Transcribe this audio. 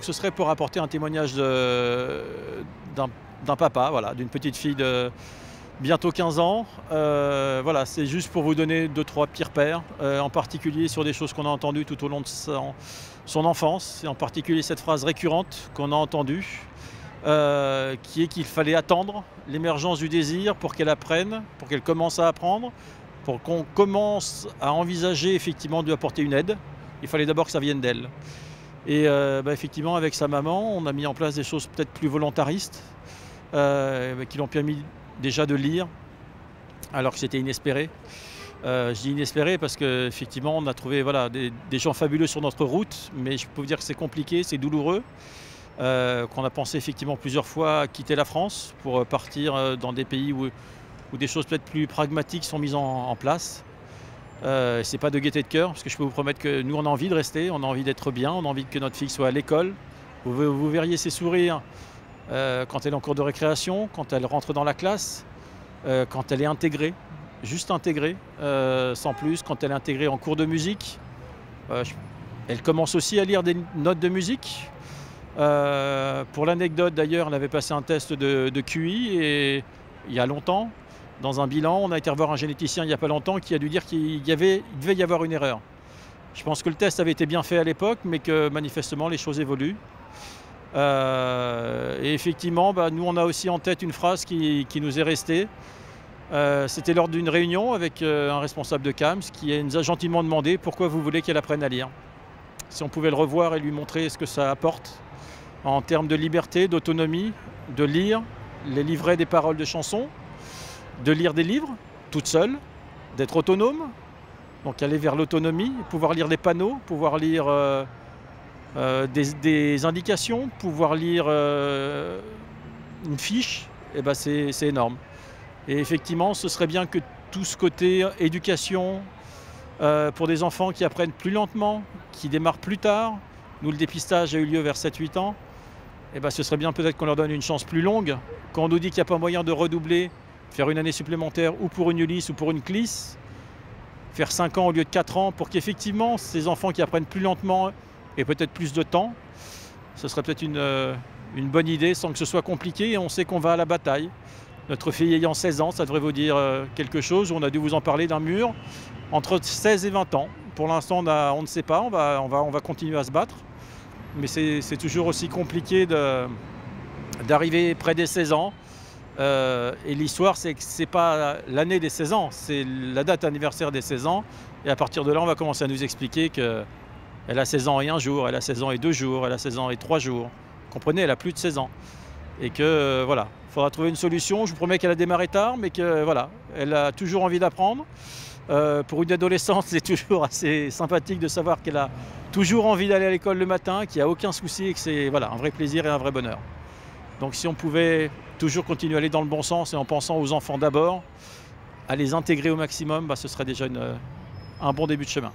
ce serait pour apporter un témoignage d'un papa, voilà, d'une petite fille de bientôt 15 ans. Voilà, c'est juste pour vous donner 2-3 petits repères, en particulier sur des choses qu'on a entendues tout au long de son enfance, et en particulier cette phrase récurrente qu'on a entendue, qui est qu'il fallait attendre l'émergence du désir pour qu'elle apprenne, pour qu'elle commence à apprendre, pour qu'on commence à envisager effectivement de lui apporter une aide. Il fallait d'abord que ça vienne d'elle. Et effectivement, avec sa maman, on a mis en place des choses peut-être plus volontaristes, qui l'ont permis déjà de lire, alors que c'était inespéré. Je dis inespéré parce qu'effectivement, on a trouvé voilà, des gens fabuleux sur notre route, mais je peux vous dire que c'est compliqué, c'est douloureux, qu'on a pensé effectivement plusieurs fois à quitter la France pour partir dans des pays où des choses peut-être plus pragmatiques sont mises en place. C'est pas de gaieté de cœur, parce que je peux vous promettre que nous on a envie de rester, on a envie d'être bien, on a envie que notre fille soit à l'école. Vous verriez ses sourires quand elle est en cours de récréation, quand elle rentre dans la classe, quand elle est intégrée, juste intégrée, sans plus, quand elle est intégrée en cours de musique. Elle commence aussi à lire des notes de musique. Pour l'anecdote d'ailleurs, elle avait passé un test de QI et il y a longtemps. Dans un bilan, on a été revoir un généticien il n'y a pas longtemps qui a dû dire qu'il devait y avoir une erreur. Je pense que le test avait été bien fait à l'époque, mais que manifestement les choses évoluent. Et effectivement, nous on a aussi en tête une phrase qui nous est restée. C'était lors d'une réunion avec un responsable de CAMS qui nous a gentiment demandé pourquoi vous voulez qu'elle apprenne à lire. Si on pouvait le revoir et lui montrer ce que ça apporte en termes de liberté, d'autonomie, de lire les livrets des paroles de chansons, de lire des livres toute seule, d'être autonome, donc aller vers l'autonomie, pouvoir lire des panneaux, pouvoir lire des indications, pouvoir lire une fiche, et c'est énorme. Et effectivement, ce serait bien que tout ce côté éducation pour des enfants qui apprennent plus lentement, qui démarrent plus tard, nous le dépistage a eu lieu vers 7-8 ans, ce serait bien peut-être qu'on leur donne une chance plus longue. Quand on nous dit qu'il n'y a pas moyen de redoubler, faire une année supplémentaire ou pour une ULIS ou pour une CLIS, faire 5 ans au lieu de 4 ans pour qu'effectivement ces enfants qui apprennent plus lentement aient peut-être plus de temps, ce serait peut-être une bonne idée sans que ce soit compliqué et on sait qu'on va à la bataille. Notre fille ayant 16 ans, ça devrait vous dire quelque chose, on a dû vous en parler d'un mur entre 16 et 20 ans. Pour l'instant on ne sait pas, on va continuer à se battre, mais c'est toujours aussi compliqué d'arriver près des 16 ans. Et l'histoire, c'est que ce n'est pas l'année des 16 ans, c'est la date anniversaire des 16 ans. Et à partir de là, on va commencer à nous expliquer qu'elle a 16 ans et 1 jour, elle a 16 ans et 2 jours, elle a 16 ans et 3 jours. Vous comprenez, elle a plus de 16 ans. Et que voilà, il faudra trouver une solution. Je vous promets qu'elle a démarré tard, mais que voilà, elle a toujours envie d'apprendre. Pour une adolescente, c'est toujours assez sympathique de savoir qu'elle a toujours envie d'aller à l'école le matin, qu'il n'y a aucun souci et que c'est voilà, un vrai plaisir et un vrai bonheur. Donc si on pouvait toujours continuer à aller dans le bon sens et en pensant aux enfants d'abord, à les intégrer au maximum, ce serait déjà un bon début de chemin.